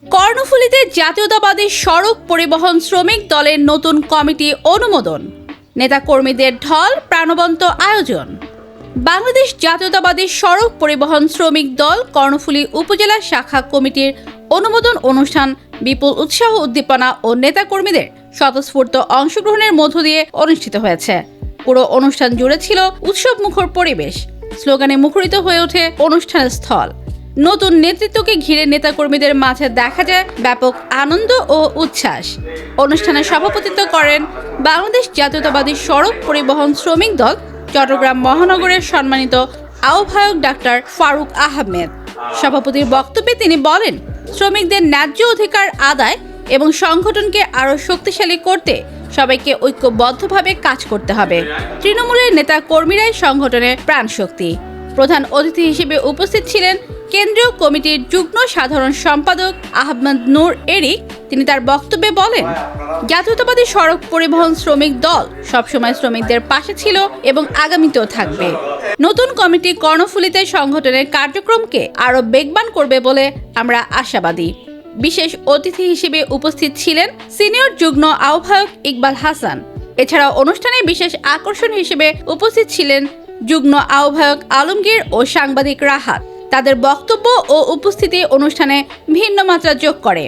কর্ণফুলীতে জাতীয়তাবাদী সড়ক পরিবহন শ্রমিক দলের নতুন কমিটি অনুমোদন, নেতাকর্মীদের ঢল প্রাণবন্ত আয়োজন। বাংলাদেশ জাতীয়তাবাদী সড়ক পরিবহন শ্রমিক দল কর্ণফুলী উপজেলা শাখা কমিটির অনুমোদন অনুষ্ঠান বিপুল উৎসাহ উদ্দীপনা ও নেতাকর্মীদের স্বতঃস্ফূর্ত অংশগ্রহণের মধ্য দিয়ে অনুষ্ঠিত হয়েছে। পুরো অনুষ্ঠান জুড়ে ছিল উৎসবমুখর পরিবেশ, স্লোগানে মুখরিত হয়ে ওঠে অনুষ্ঠানের স্থল। নতুন নেতৃত্বকে ঘিরে নেতাকর্মীদের মাঝে দেখা যায় ব্যাপক আনন্দ ও উচ্ছ্বাস। অনুষ্ঠানে সভাপতিত্ব করেন বাংলাদেশ জাতীয়তাবাদী সড়ক পরিবহন শ্রমিক দল চট্টগ্রাম মহানগরের সম্মানিত আহ্বায়ক ডাক্তার ফারুক আহমেদ। সভাপতির বক্তব্যে তিনি বলেন, শ্রমিকদের ন্যায্য অধিকার আদায় এবং সংগঠনকে আরও শক্তিশালী করতে সবাইকে ঐক্যবদ্ধভাবে কাজ করতে হবে। তৃণমূলের নেতা কর্মীরাই সংগঠনের প্রাণশক্তি। প্রধান অতিথি হিসেবে উপস্থিত ছিলেন কেন্দ্রীয় কমিটির যুগ্ম সাধারণ সম্পাদক আহমদ নূর এরিক। তিনি তার বক্তব্যে বলেন, জাতীয়তাবাদী সড়ক পরিবহন শ্রমিক দল সবসময় শ্রমিকদের পাশে ছিল এবং আগামীতেও থাকবে। নতুন কমিটি কর্ণফুলীতে সংগঠনের কার্যক্রমকে আরও বেগবান করবে বলে আমরা আশাবাদী। বিশেষ অতিথি হিসেবে উপস্থিত ছিলেন সিনিয়র যুগ্ম আহ্বায়ক ইকবাল হাসান। এছাড়াও অনুষ্ঠানে বিশেষ আকর্ষণ হিসেবে উপস্থিত ছিলেন যুগ্ম আহ্বায়ক আলমগীর ও সাংবাদিক রাহাত। তাদের বক্তব্য ও উপস্থিতি অনুষ্ঠানে ভিন্ন মাত্রা যোগ করে।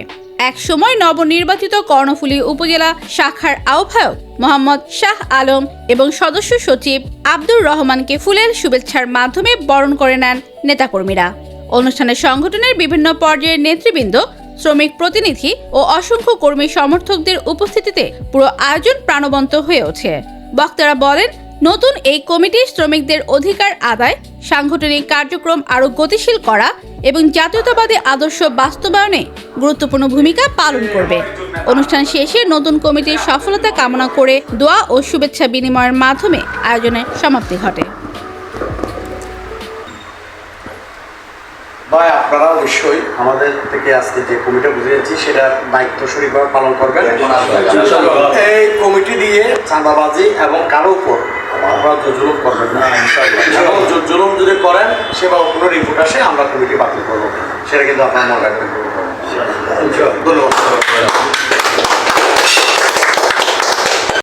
এক সময় নবনির্বাচিত কর্ণফুলী উপজেলা শাখার আহ্বায়ক মোহাম্মদ শাহ আলম এবং সদস্য সচিব আব্দুর রহমানকে ফুলের শুভেচ্ছার মাধ্যমে বরণ করে নেন নেতাকর্মীরা। অনুষ্ঠানে সংগঠনের বিভিন্ন পর্যায়ের নেতৃবৃন্দ, শ্রমিক প্রতিনিধি ও অসংখ্য কর্মী সমর্থকদের উপস্থিতিতে পুরো আয়োজন প্রাণবন্ত হয়ে ওঠে। বক্তারা বলেন, নতুন এই কমিটি শ্রমিকদের অধিকার আদায়, সাংগঠনিক কার্যক্রম আরও গতিশীল করা এবং জাতীয়তাবাদী আদর্শ বাস্তবায়নে গুরুত্বপূর্ণ ভূমিকা পালন করবে। অনুষ্ঠান শেষে নতুন কমিটির সফলতা কামনা করে দোয়া ও শুভেচ্ছা বিনিময়ের মাধ্যমে আয়োজনের সমাপ্তি ঘটে। ভাই, আপনারা অবশ্যই আমাদের থেকে আজকে যে কমিটি বুঝিয়েছি সেটা দায়িত্ব সঠিকভাবে পালন করবেন। এই কমিটি দিয়ে চাঁদাবাজি এবং কারো উপর আপনারা জুলুম করবেন না, এবং জুলুম যদি করেন সেবা কোনো রিপোর্ট আসে আমরা কমিটি বাতিল করবো, সেটা কিন্তু আপনার মনে রাখবেন। ধন্যবাদ।